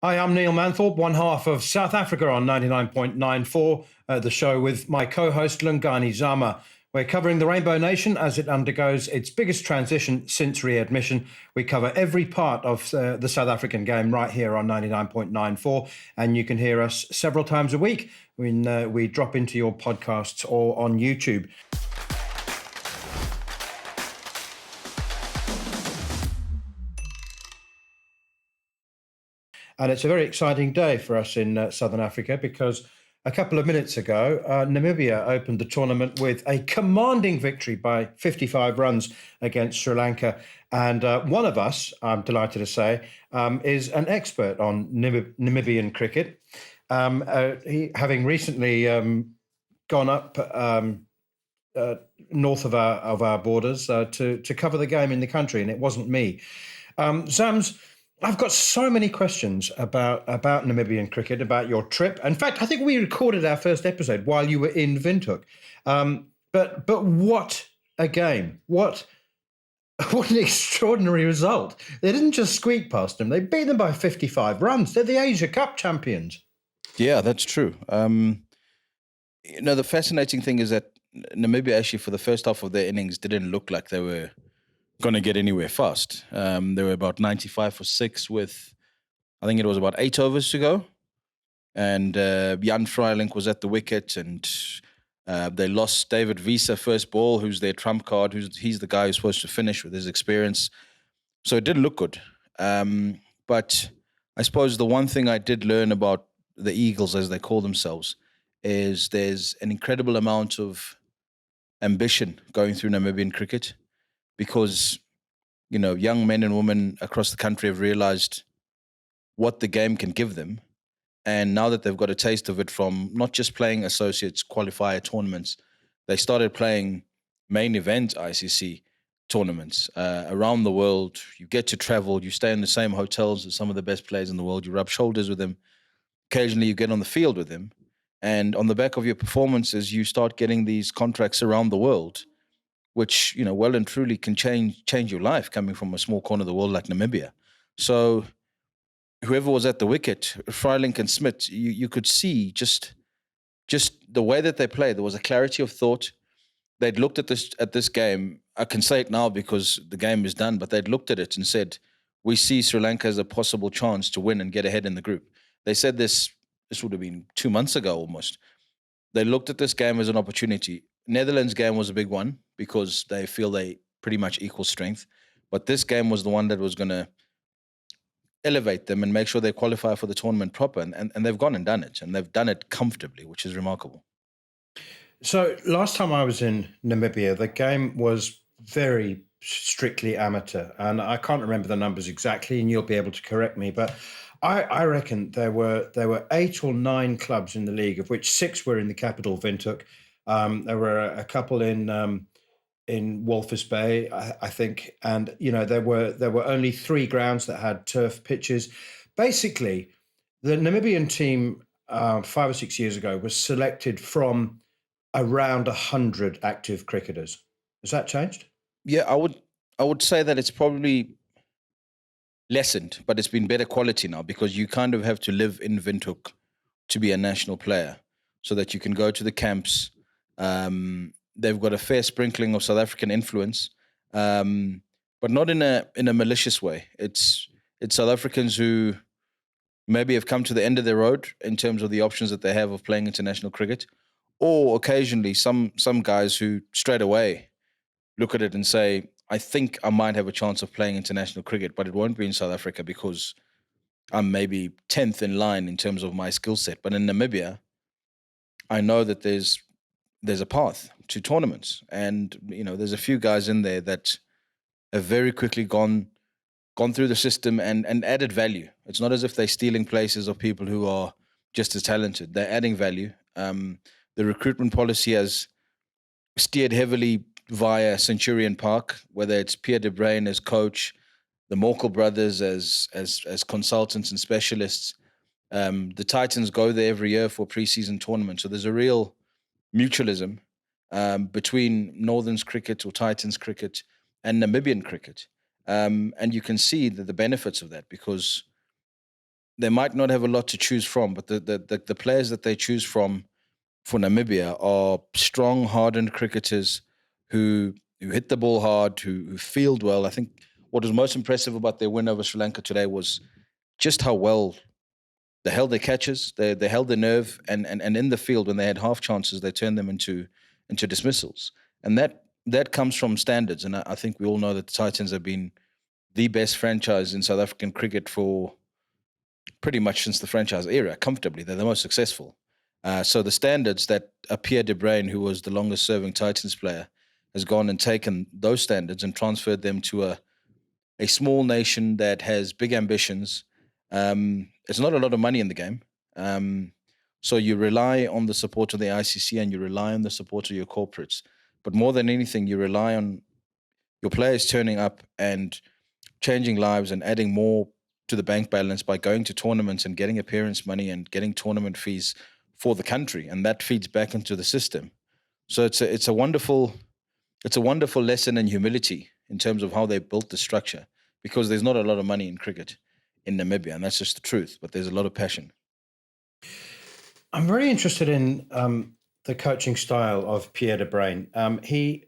Hi, I'm Neil Manthorpe, one half of South Africa on 99.94, the show with my co-host Lungani Zama. We're covering the Rainbow Nation as it undergoes its biggest transition since readmission. We cover every part of the South African game right here on 99.94, and you can hear us several times a week when we drop into your podcasts or on YouTube. And it's a very exciting day for us in Southern Africa because a couple of minutes ago, Namibia opened the tournament with a commanding victory by 55 runs against Sri Lanka. And one of us, I'm delighted to say, is an expert on Namibian cricket. He, having recently gone up north of our borders to cover the game in the country, and it wasn't me. Zams, I've got so many questions about Namibian cricket, about your trip. In fact, I think we recorded our first episode while you were in Windhoek. But what a game! What an extraordinary result! They didn't just squeak past them; they beat them by 55 runs. They're the Asia Cup champions. Yeah, that's true. The fascinating thing is that Namibia actually, for the first half of their innings, didn't look like they were going to get anywhere fast. They were about 95 for 6 with, I think it was about 8 overs to go. And Jan Freiling was at the wicket, and they lost David Visa first ball, who's their trump card. He's the guy who's supposed to finish with his experience. So it didn't look good. But I suppose the one thing I did learn about the Eagles, as they call themselves, is there's an incredible amount of ambition going through Namibian cricket because, young men and women across the country have realized what the game can give them. And now that they've got a taste of it from not just playing associates qualifier tournaments, they started playing main event ICC tournaments around the world. You get to travel, you stay in the same hotels as some of the best players in the world, you rub shoulders with them. Occasionally you get on the field with them. And on the back of your performances, you start getting these contracts around the world, which, well and truly can change your life coming from a small corner of the world like Namibia. So whoever was at the wicket, Freiling and Smith, you could see just the way that they played. There was a clarity of thought. They'd looked at this game. I can say it now because the game is done, but they'd looked at it and said, we see Sri Lanka as a possible chance to win and get ahead in the group. They said this would have been 2 months ago almost. They looked at this game as an opportunity. Netherlands game was a big one because they feel they pretty much equal strength. But this game was the one that was going to elevate them and make sure they qualify for the tournament proper. And they've gone and done it. And they've done it comfortably, which is remarkable. So last time I was in Namibia, the game was very strictly amateur. And I can't remember the numbers exactly, and you'll be able to correct me. But I reckon there were 8 or 9 clubs in the league, of which 6 were in the capital, Windhoek. There were a couple in Walvis Bay, I think, and there were only 3 grounds that had turf pitches. Basically, the Namibian team 5 or 6 years ago was selected from around 100 active cricketers. Has that changed? Yeah, I would say that it's probably lessened, but it's been better quality now because you kind of have to live in Windhoek to be a national player so that you can go to the camps. They've got a fair sprinkling of South African influence, but not in a malicious way. It's South Africans who maybe have come to the end of their road in terms of the options that they have of playing international cricket, or occasionally some guys who straight away look at it and say, I think I might have a chance of playing international cricket, but it won't be in South Africa because I'm maybe 10th in line in terms of my skill set. But in Namibia, I know that there's a path to tournaments. And, there's a few guys in there that have very quickly gone through the system and added value. It's not as if they're stealing places of people who are just as talented. They're adding value. The recruitment policy has steered heavily via Centurion Park, whether it's Pierre de Bruin as coach, the Morkel brothers as consultants and specialists. The Titans go there every year for pre-season tournaments. So there's a real mutualism between Northern's cricket or Titans cricket and Namibian cricket. And you can see the benefits of that because they might not have a lot to choose from, but the players that they choose from for Namibia are strong, hardened cricketers who hit the ball hard, who field well. I think what was most impressive about their win over Sri Lanka today was just how well they held their catches, they held their nerve, and in the field when they had half chances, they turned them into dismissals, and that comes from standards. And I think we all know that the Titans have been the best franchise in South African cricket for pretty much since the franchise era. Comfortably, they're the most successful. So the standards that Pierre de Bruin, who was the longest-serving Titans player, has gone and taken those standards and transferred them to a small nation that has big ambitions. It's not a lot of money in the game. So you rely on the support of the ICC and you rely on the support of your corporates. But more than anything, you rely on your players turning up and changing lives and adding more to the bank balance by going to tournaments and getting appearance money and getting tournament fees for the country, and that feeds back into the system. So it's a wonderful lesson in humility in terms of how they built the structure, because there's not a lot of money in cricket in Namibia, and that's just the truth. But there's a lot of passion. I'm very interested in the coaching style of Pierre de Bruin. He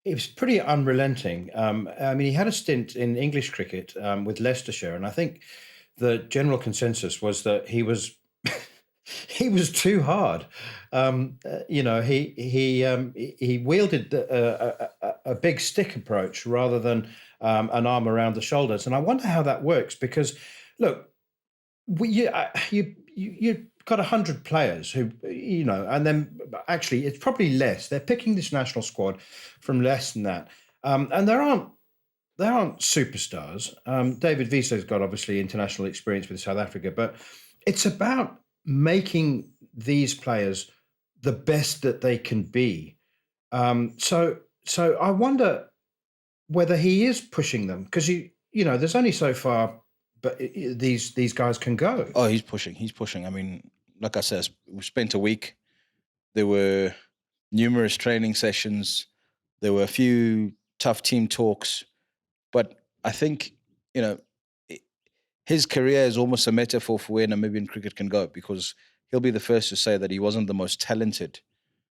was pretty unrelenting. I mean, he had a stint in English cricket with Leicestershire, and I think the general consensus was that he was he was too hard. He wielded a big stick approach rather than an arm around the shoulders, and I wonder how that works. Because look, you got 100 players who, and then actually it's probably less. They're picking this national squad from less than that, and there aren't superstars. David Wiesler's got obviously international experience with South Africa, but it's about making these players the best that they can be. So I wonder whether he is pushing them, because there's only so far, but these guys can go. Oh, he's pushing. He's pushing. I mean, like I said, we spent a week. There were numerous training sessions. There were a few tough team talks. But I think, you know, his career is almost a metaphor for where Namibian cricket can go, because he'll be the first to say that he wasn't the most talented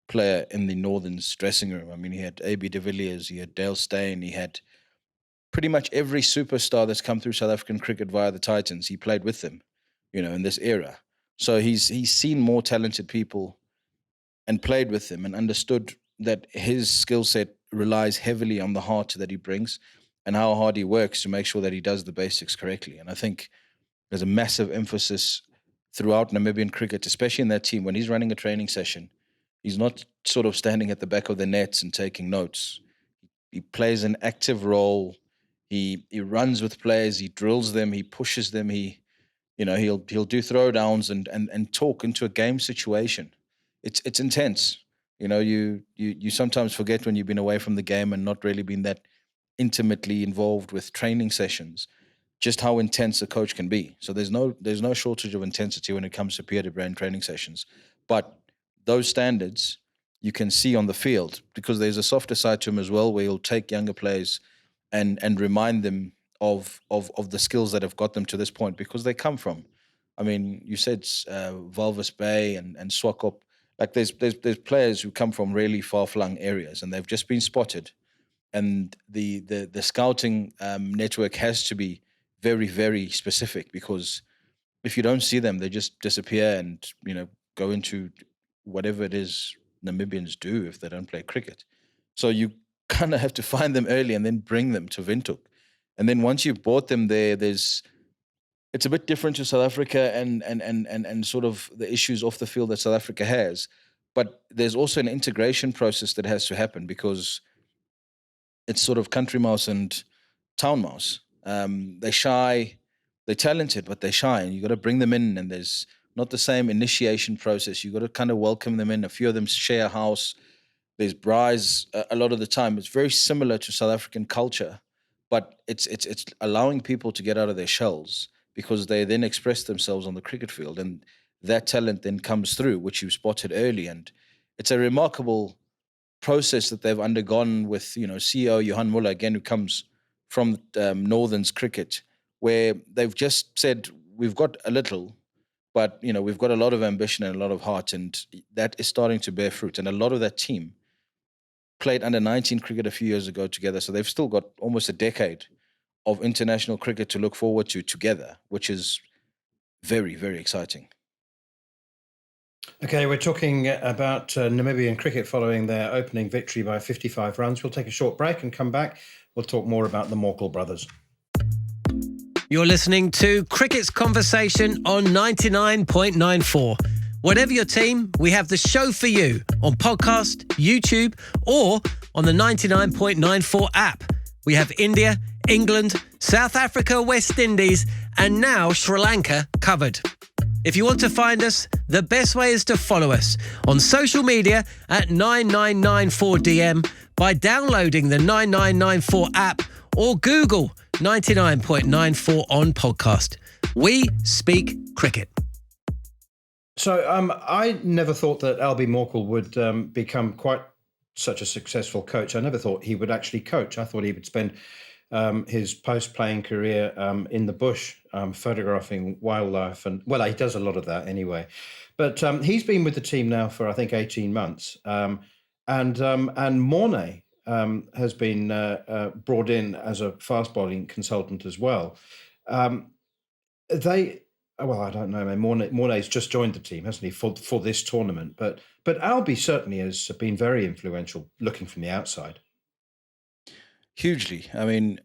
player in the Northern's dressing room. I mean, he had A.B. de Villiers, he had Dale Steyn, he had pretty much every superstar that's come through South African cricket via the Titans. He played with them, in this era. So he's seen more talented people and played with them and understood that his skill set relies heavily on the heart that he brings and how hard he works to make sure that he does the basics correctly. And I think there's a massive emphasis throughout Namibian cricket, especially in that team. When he's running a training session, he's not sort of standing at the back of the nets and taking notes. He plays an active role. He runs with players. He drills them. He pushes them. He'll do throwdowns and talk into a game situation. It's intense. You sometimes forget when you've been away from the game and not really been that intimately involved with training sessions, just how intense a coach can be. So there's no shortage of intensity when it comes to Pierre de Bruin training sessions. But those standards you can see on the field, because there's a softer side to him as well, where he'll take younger players and remind them of the skills that have got them to this point, because they come from. I mean, you said Walvis Bay and Swakop. Like there's players who come from really far flung areas, and they've just been spotted. And the scouting network has to be very, very specific, because if you don't see them, they just disappear and go into whatever it is Namibians do if they don't play cricket. So you kind of have to find them early and then bring them to Windhoek. And then once you've brought them there, it's a bit different to South Africa and sort of the issues off the field that South Africa has. But there's also an integration process that has to happen, because it's sort of country mouse and town mouse. They're shy, they're talented, but they're shy, and you got to bring them in. And there's not the same initiation process. You got to kind of welcome them in. A few of them share a house. There's braais a lot of the time. It's very similar to South African culture, but it's allowing people to get out of their shells, because they then express themselves on the cricket field, and that talent then comes through, which you spotted early. And it's a remarkable process that they've undergone with CEO Johan Muller, again, who comes from Northern's cricket, where they've just said, we've got a little, but we've got a lot of ambition and a lot of heart, and that is starting to bear fruit. And a lot of that team played under 19 cricket a few years ago together, so they've still got almost a decade of international cricket to look forward to together, which is very, very exciting. Okay, we're talking about Namibian cricket following their opening victory by 55 runs. We'll take a short break and come back. We'll talk more about the Morkel brothers. You're listening to Cricket's Conversation on 99.94. Whatever your team, we have the show for you on podcast, YouTube, or on the 99.94 app. We have India, England, South Africa, West Indies, and now Sri Lanka covered. If you want to find us, the best way is to follow us on social media at 9994DM by downloading the 9994 app or Google 99.94 on podcast. We speak cricket. So I never thought that Albie Morkel would become quite such a successful coach. I never thought he would actually coach. I thought he would spend his post-playing career in the bush, photographing wildlife. And, well, he does a lot of that anyway. But he's been with the team now for, I think, 18 months. And Mornay has been brought in as a fast-bowling consultant as well. I don't know, man. Mornay's just joined the team, hasn't he, for this tournament? But Albie certainly has been very influential looking from the outside. Hugely. I mean,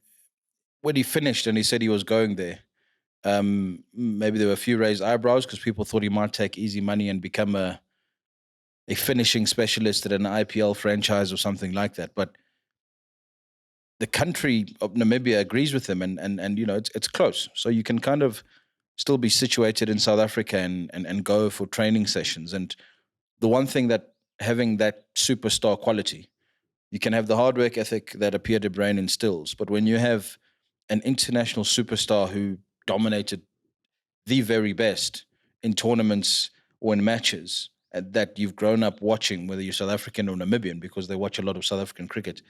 when he finished and he said he was going there, maybe there were a few raised eyebrows because people thought he might take easy money and become a finishing specialist at an IPL franchise or something like that. But the country of Namibia agrees with him, and it's close. So you can kind of still be situated in South Africa and go for training sessions. And the one thing that having that superstar quality, you can have the hard work ethic that a Pierre de Bruin instills, but when you have an international superstar who dominated the very best in tournaments or in matches that you've grown up watching, whether you're South African or Namibian, because they watch a lot of South African cricket,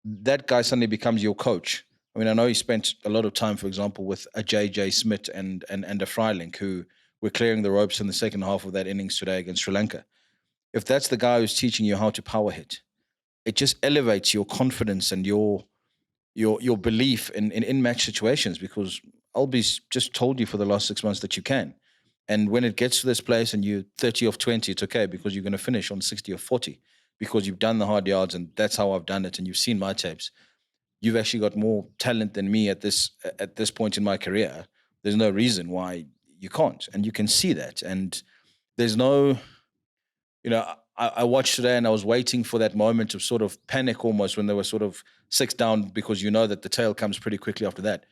that guy suddenly becomes your coach. I mean, I know he spent a lot of time, for example, with a J.J. Smith and a Freiling, who were clearing the ropes in the second half of that innings today against Sri Lanka. If that's the guy who's teaching you how to power hit, it just elevates your confidence and your belief in match situations, because Albie's just told you for the last 6 months that you can. And when it gets to this place and you're 30 of 20, it's okay, because you're going to finish on 60 of 40 because you've done the hard yards, and that's how I've done it, and you've seen my tapes. You've actually got more talent than me at this point in my career. There's no reason why you can't, and you can see that. And there's no, I watched today and I was waiting for that moment of sort of panic almost when they were sort of 6 down, because you know that the tail comes pretty quickly after that.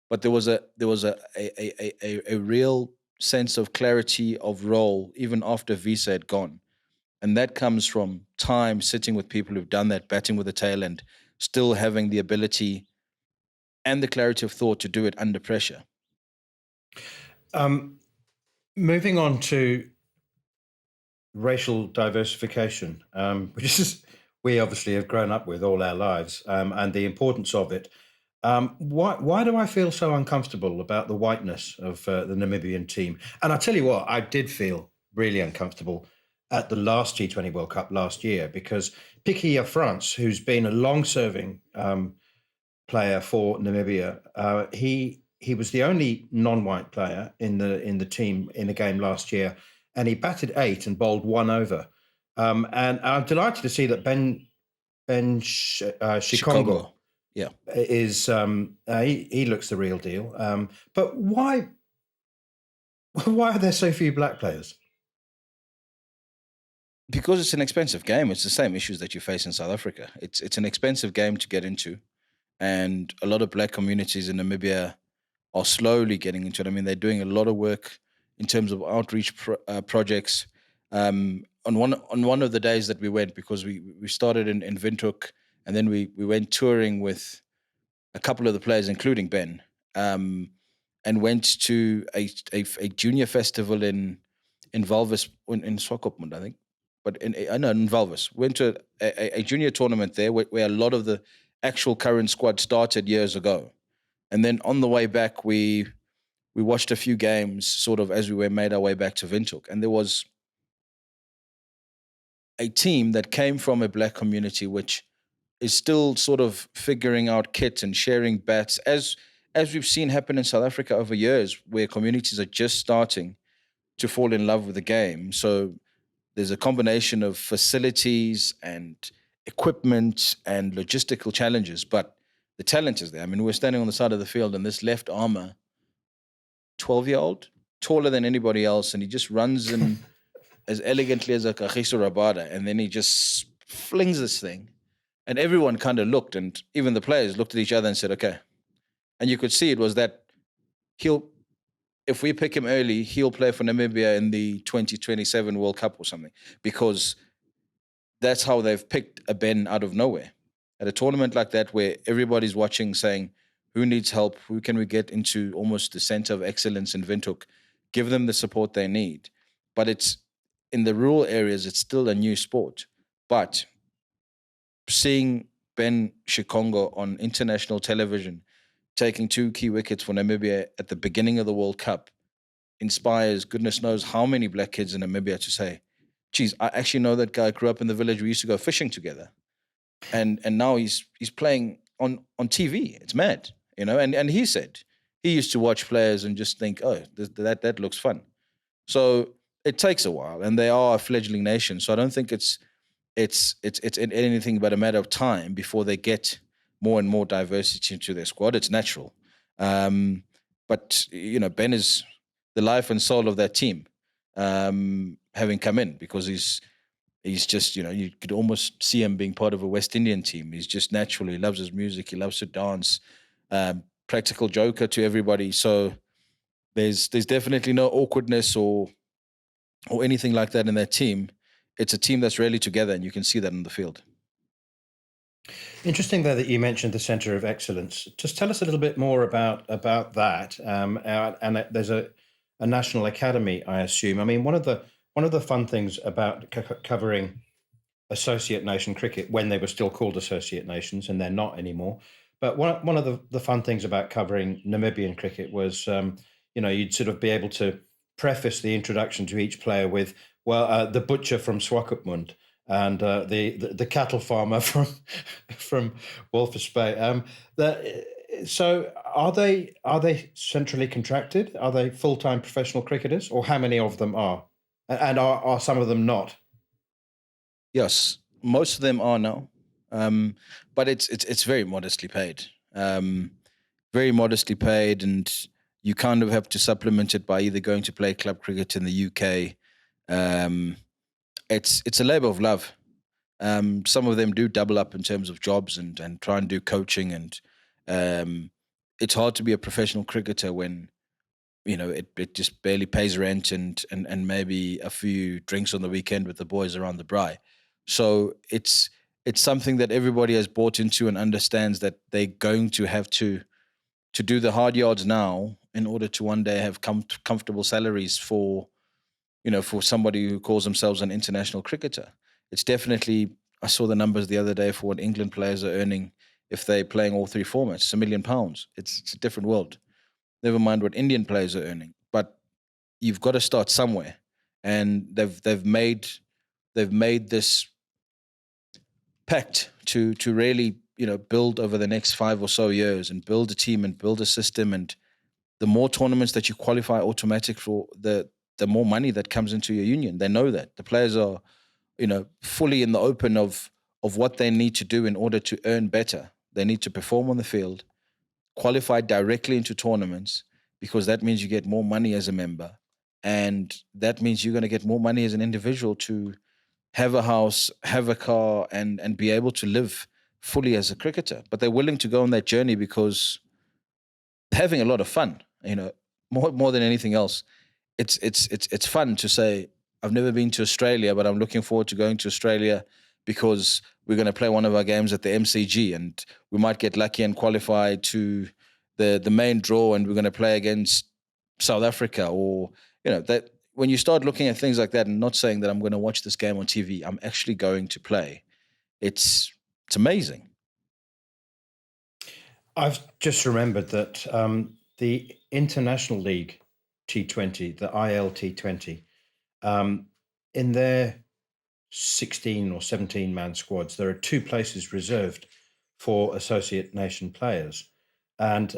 But there was a real sense of clarity of role even after Visa had gone. And that comes from time sitting with people who've done that, batting with the tail, and still having the ability and the clarity of thought to do it under pressure. Moving on to racial diversification, which is we obviously have grown up with all our lives, and the importance of it. Why do I feel so uncomfortable about the whiteness of the Namibian team? And I tell you what, I did feel really uncomfortable at the last T20 World Cup last year, because Piquet France, who's been a long-serving player for Namibia, he was the only non-white player in the team in a game last year, and he batted 8 and bowled 1 over. And I'm delighted to see that Ben Shikongo is he looks the real deal. But why are there so few black players? Because it's an expensive game. It's the same issues that you face in South Africa. It's an expensive game to get into, and a lot of black communities in Namibia are slowly getting into it. I mean, they're doing a lot of work in terms of outreach projects. On one of the days that we went, because we started in Windhoek, and then we went touring with a couple of the players, including Ben, and went to a junior festival in Walvis, in Swakopmund, I think. But in Walvis. Went to a junior tournament there where a lot of the actual current squad started years ago. And then on the way back, we we watched a few games sort of as we made our way back to Windhoek, and there was a team that came from a black community which is still sort of figuring out kit and sharing bats, as we've seen happen in South Africa over years, where communities are just starting to fall in love with the game. So there's a combination of facilities and equipment and logistical challenges, but the talent is there. I mean, we're standing on the side of the field, and this left armor, 12-year-old, taller than anybody else, and he just runs in as elegantly as a Kagiso Rabada, and then he just flings this thing. And everyone kind of looked, and even the players looked at each other and said, okay. And you could see it was that if we pick him early, he'll play for Namibia in the 2027 World Cup or something, because that's how they've picked a Ben out of nowhere. At a tournament like that, where everybody's watching saying, who needs help? Who can we get into almost the center of excellence in Windhoek? Give them the support they need. But it's in the rural areas, it's still a new sport. But seeing Ben Shikongo on international television taking 2 key wickets for Namibia at the beginning of the World Cup inspires goodness knows how many black kids in Namibia to say, geez, I actually know that guy. Grew up in the village. We used to go fishing together. And now he's playing on TV. It's mad, you know. And he said he used to watch players and just think, oh, that looks fun. So it takes a while, and they are a fledgling nation. So I don't think it's anything but a matter of time before they get more and more diversity into their squad. It's natural. But, you know, Ben is the life and soul of that team, having come in, because he's just, you know, you could almost see him being part of a West Indian team. He's just natural. He loves his music. He loves to dance. Practical joker to everybody. So there's definitely no awkwardness or anything like that in that team. It's a team that's really together, and you can see that in the field. Interesting there that you mentioned the Centre of Excellence. Just tell us a little bit more about that. And there's a national academy, I assume. I mean, one of the fun things about covering associate nation cricket, when they were still called associate nations, and they're not anymore. But one of the fun things about covering Namibian cricket was, you know, you'd sort of be able to preface the introduction to each player with, well, the butcher from Swakopmund and the cattle farmer from Walvis Bay. So are they centrally contracted? Are they full-time professional cricketers, or how many of them are? And are some of them not? Yes, most of them are now, but it's very modestly paid. Very modestly paid, and you kind of have to supplement it by either going to play club cricket in the UK. It's a labour of love. Some of them do double up in terms of jobs and try and do coaching, and it's hard to be a professional cricketer when, you know, it just barely pays rent and maybe a few drinks on the weekend with the boys around the braai. So it's something that everybody has bought into and understands that they're going to have to do the hard yards now in order to one day have comfortable salaries for, you know, for somebody who calls themselves an international cricketer. It's definitely, I saw the numbers the other day for what England players are earning if they're playing all 3 formats. It's £1 million. It's a different world. Never mind what Indian players are earning. But you've got to start somewhere. And they've made this pact to really, you know, build over the next 5 or so years and build a team and build a system. And the more tournaments that you qualify automatic for, the more money that comes into your union. They know that. The players are, you know, fully in the open of what they need to do in order to earn better. They need to perform on the field, qualify directly into tournaments, because that means you get more money as a member. And that means you're going to get more money as an individual to have a house, have a car, and be able to live fully as a cricketer. But they're willing to go on that journey because they're having a lot of fun, you know, more than anything else. It's fun to say, I've never been to Australia, but I'm looking forward to going to Australia because we're going to play one of our games at the MCG, and we might get lucky and qualify to the main draw, and we're going to play against South Africa. Or, you know, that when you start looking at things like that and not saying that I'm going to watch this game on TV, I'm actually going to play. It's amazing. I've just remembered that the International League T20, the IL T20, in their 16 or 17 man squads, there are 2 places reserved for associate nation players. And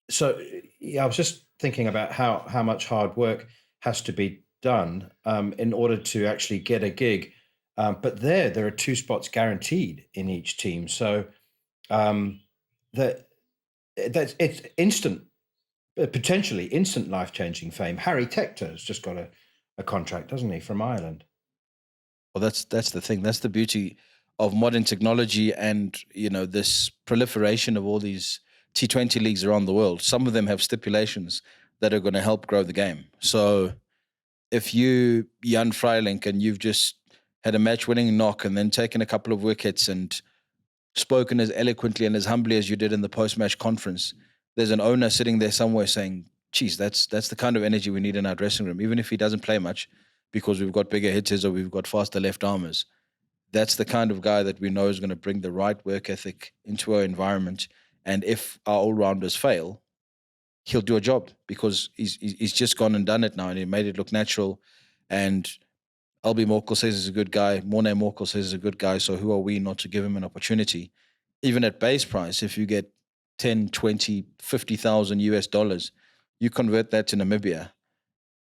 so yeah, I was just thinking about how much hard work has to be done in order to actually get a gig. But there are 2 spots guaranteed in each team. So um, that that's it's instant, potentially instant life changing fame. Harry Tector has just got a contract, doesn't he, from Ireland? Well, that's the thing. That's the beauty of modern technology, and this proliferation of all these T20 leagues around the world. Some of them have stipulations that are going to help grow the game. So if you Jan Freilink and you've just had a match-winning knock and then taken a couple of wickets and spoken as eloquently and as humbly as you did in the post-match conference, there's an owner sitting there somewhere saying, geez, that's the kind of energy we need in our dressing room, even if he doesn't play much because we've got bigger hitters or we've got faster left armers. That's the kind of guy that we know is going to bring the right work ethic into our environment. And if our all-rounders fail, he'll do a job because he's just gone and done it now and he made it look natural. And Albie Morkel says he's a good guy. Morne Morkel says he's a good guy. So who are we not to give him an opportunity? Even at base price, if you get 10, 20, 50,000 US dollars, you convert that to Namibia,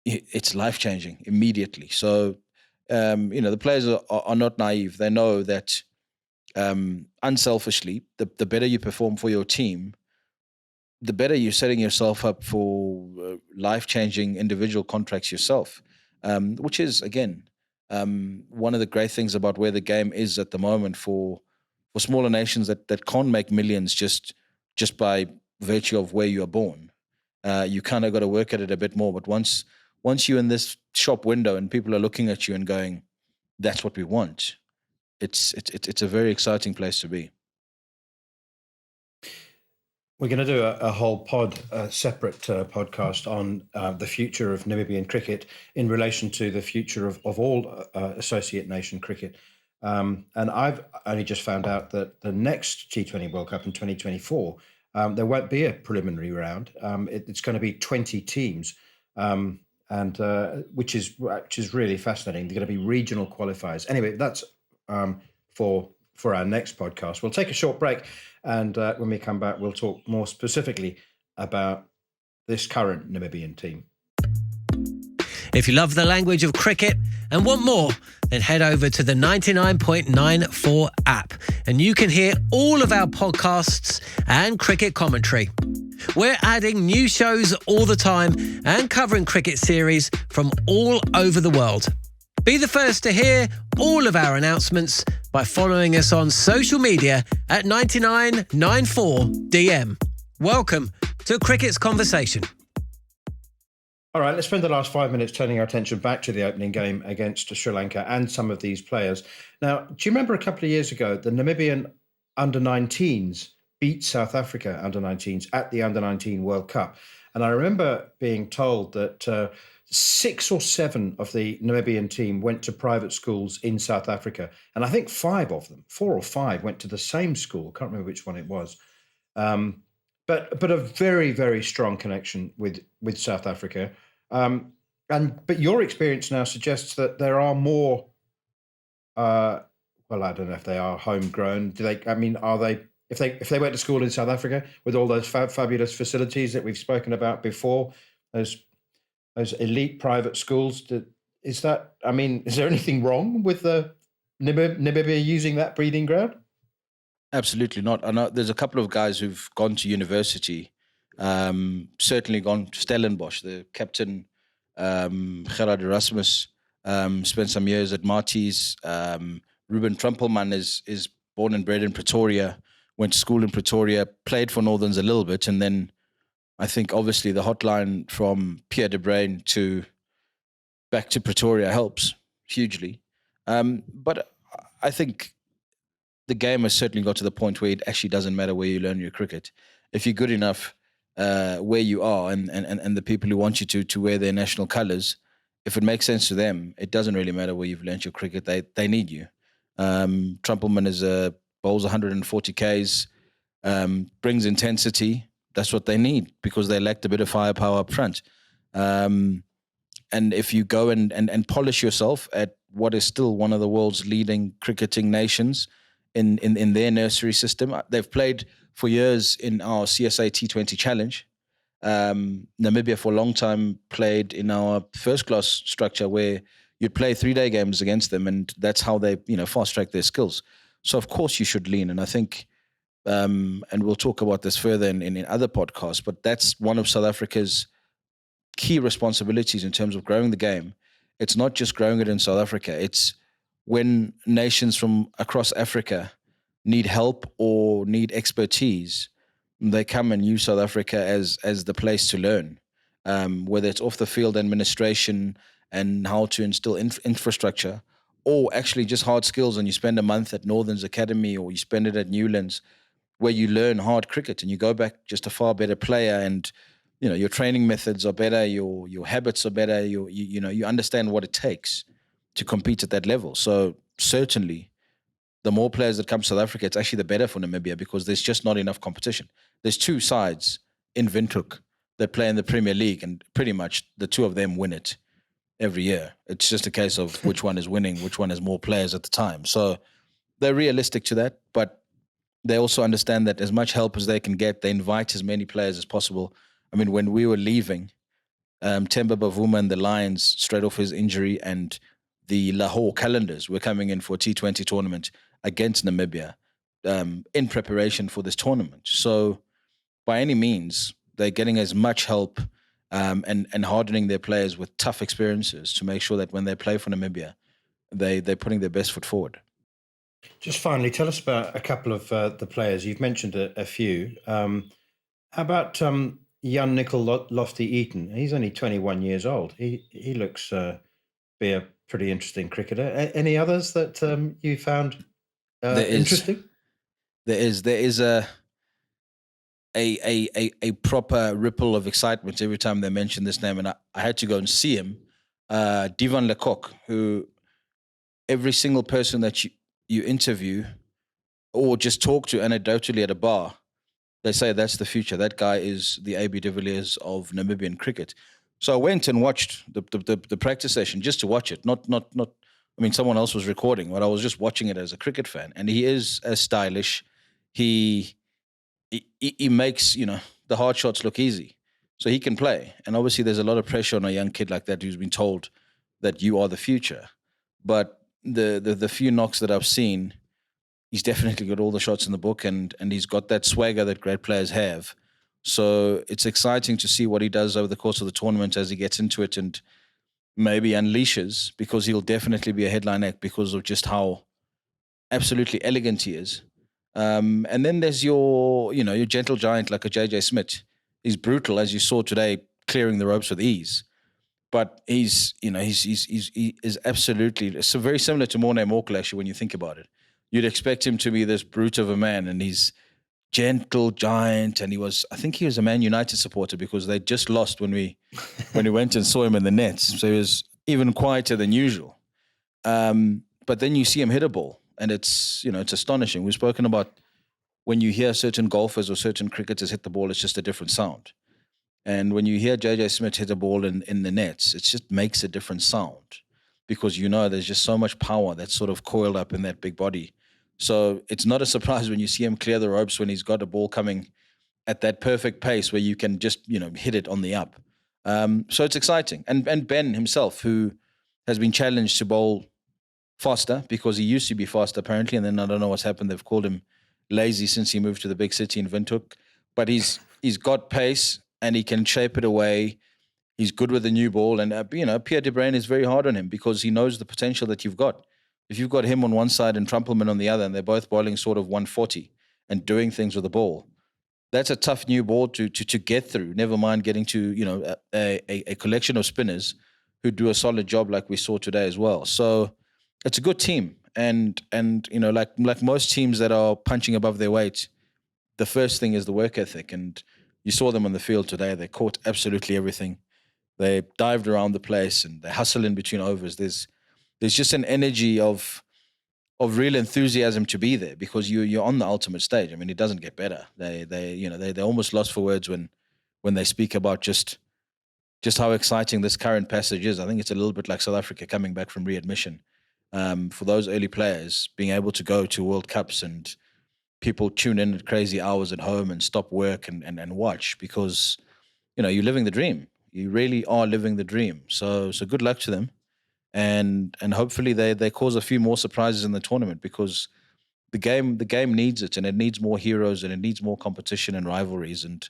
it's life-changing immediately. So, the players are not naive. They know that unselfishly, the better you perform for your team, the better you're setting yourself up for life-changing individual contracts yourself, which is, again, one of the great things about where the game is at the moment for smaller nations that can't make millions just by virtue of where you are born. You kind of got to work at it a bit more. But once you're in this shop window and people are looking at you and going, that's what we want, it's a very exciting place to be. We're going to do a whole separate podcast on the future of Namibian cricket in relation to the future of all associate nation cricket. And I've only just found out that the next T20 World Cup in 2024, there won't be a preliminary round. It's going to be 20 teams, and which is really fascinating. They're going to be regional qualifiers. Anyway, that's for our next podcast. We'll take a short break, and when we come back, we'll talk more specifically about this current Namibian team. If you love the language of cricket and want more, then head over to the 99.94 app and you can hear all of our podcasts and cricket commentary. We're adding new shows all the time and covering cricket series from all over the world. Be the first to hear all of our announcements by following us on social media at 9994DM. Welcome to Cricket's Conversation. All right, let's spend the last 5 minutes turning our attention back to the opening game against Sri Lanka and some of these players. Now, do you remember a couple of years ago, the Namibian under-19s beat South Africa under-19s at the under-19 World Cup? And I remember being told that 6 or 7 of the Namibian team went to private schools in South Africa. And I think 5 of them, 4 or 5, went to the same school. Can't remember which one it was. But a very, very strong connection with South Africa. But your experience now suggests that there are more. Well, I don't know if they are homegrown. Are they? If they went to school in South Africa with all those fabulous facilities that we've spoken about before, those elite private schools, is there anything wrong with the Namibia using that breeding ground? Absolutely not. I know there's a couple of guys who've gone to university. Certainly gone to Stellenbosch. The captain, Gerard Erasmus, spent some years at Marties. Ruben Trumpelman is born and bred in Pretoria, went to school in Pretoria, played for Northerns a little bit, and then I think obviously the hotline from Pierre de Bruin back to Pretoria helps hugely. But I think the game has certainly got to the point where it actually doesn't matter where you learn your cricket. If you're good enough where you are and the people who want you to wear their national colours, if it makes sense to them, it doesn't really matter where you've learnt your cricket. They need you. Trumpelman bowls 140 Ks, brings intensity, that's what they need because they lacked a bit of firepower up front. And if you go and polish yourself at what is still one of the world's leading cricketing nations in their nursery system, they've played for years in our CSA T20 Challenge. Namibia for a long time played in our first class structure where you'd play 3-day games against them, and that's how they, fast track their skills. So of course you should lean, and I think, and we'll talk about this further in other podcasts, but that's one of South Africa's key responsibilities in terms of growing the game. It's not just growing it in South Africa. It's when nations from across Africa need help or need expertise, they come and use South Africa as the place to learn, whether it's off the field administration and how to instill infrastructure, or actually just hard skills. And you spend a month at Northern's Academy, or you spend it at Newlands, where you learn hard cricket and you go back just a far better player. And your training methods are better, your habits are better. You understand what it takes to compete at that level. So certainly, the more players that come to South Africa, it's actually the better for Namibia because there's just not enough competition. There's 2 sides in Windhoek that play in the Premier League, and pretty much the 2 of them win it every year. It's just a case of which one is winning, which one has more players at the time. So they're realistic to that, but they also understand that as much help as they can get, they invite as many players as possible. I mean, when we were leaving, Temba Bavuma and the Lions, straight off his injury, and the Lahore Calendars were coming in for a T20 tournament against Namibia in preparation for this tournament. So by any means, they're getting as much help and hardening their players with tough experiences to make sure that when they play for Namibia, they're putting their best foot forward. Just finally, tell us about a couple of the players. You've mentioned a few. How about Jan Nicol Lofty-Eaton? He's only 21 years old. He looks be a pretty interesting cricketer. Any others that you found interesting? There is a proper ripple of excitement every time they mention this name, and I had to go and see him. Divan Lecoq, who every single person that you interview or just talk to anecdotally at a bar, they say that's the future. That guy is the AB de Villiers of Namibian cricket. So I went and watched the practice session just to watch it. Not. I mean, someone else was recording, but I was just watching it as a cricket fan. And he is as stylish. He makes the hard shots look easy, so he can play. And obviously, there's a lot of pressure on a young kid like that who's been told that you are the future. But the few knocks that I've seen, he's definitely got all the shots in the book, and he's got that swagger that great players have. So it's exciting to see what he does over the course of the tournament as he gets into it and maybe unleashes, because he'll definitely be a headline act because of just how absolutely elegant he is. And then there's your gentle giant like a JJ Smith. He's brutal, as you saw today, clearing the ropes with ease. But he is absolutely so very similar to Morne Morkel, actually, when you think about it. You'd expect him to be this brute of a man, and he's gentle giant. And I think he was a Man United supporter because they just lost when we went and saw him in the nets. So he was even quieter than usual. But then you see him hit a ball, and it's astonishing. We've spoken about when you hear certain golfers or certain cricketers hit the ball, it's just a different sound. And when you hear JJ Smith hit a ball in the nets, it just makes a different sound because there's just so much power that's sort of coiled up in that big body. So it's not a surprise when you see him clear the ropes when he's got a ball coming at that perfect pace where you can just, hit it on the up. So it's exciting. And Ben himself, who has been challenged to bowl faster because he used to be fast apparently, and then I don't know what's happened. They've called him lazy since he moved to the big city in Windhoek. But he's got pace and he can shape it away. He's good with the new ball. And, Pierre de Bruin is very hard on him because he knows the potential that you've got. If you've got him on one side and Trumpelman on the other, and they're both bowling sort of 140 and doing things with the ball, that's a tough new ball to get through. Never mind getting to, a collection of spinners who do a solid job like we saw today as well. So it's a good team. And like most teams that are punching above their weight, the first thing is the work ethic. And you saw them on the field today. They caught absolutely everything. They dived around the place and they hustle in between overs. There's just an energy of of real enthusiasm to be there, because you're on the ultimate stage. I mean, it doesn't get better. They're almost lost for words when they speak about just how exciting this current passage is. I think it's a little bit like South Africa coming back from readmission. For those early players, being able to go to World Cups and people tune in at crazy hours at home and stop work and watch, because you're living the dream. You really are living the dream. So good luck to them. And hopefully they cause a few more surprises in the tournament, because the game needs it, and it needs more heroes, and it needs more competition and rivalries. And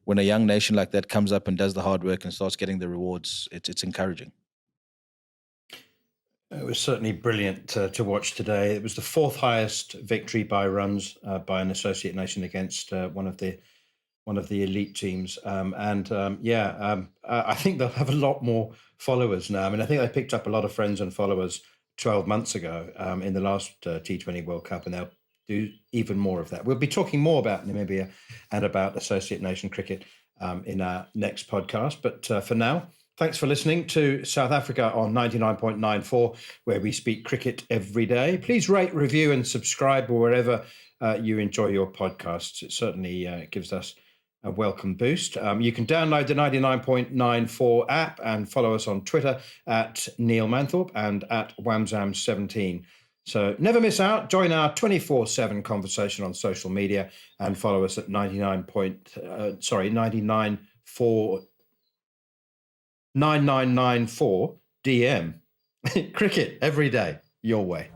when a young nation like that comes up and does the hard work and starts getting the rewards, it's encouraging. It was certainly brilliant to watch today. It was the fourth highest victory by runs by an associate nation against one of the elite teams. I think they'll have a lot more followers now. I mean, I think they picked up a lot of friends and followers 12 months ago in the last T20 World Cup, and they'll do even more of that. We'll be talking more about Namibia and about associate nation cricket in our next podcast. But for now, thanks for listening to South Africa on 99.94, where we speak cricket every day. Please rate, review, and subscribe wherever you enjoy your podcasts. It certainly gives us a welcome boost. You can download the 99.94 app and follow us on Twitter at Neil Manthorpe and at Wamzam17. So never miss out. Join our 24/7 conversation on social media and follow us at 9994 DM. Cricket every day, your way.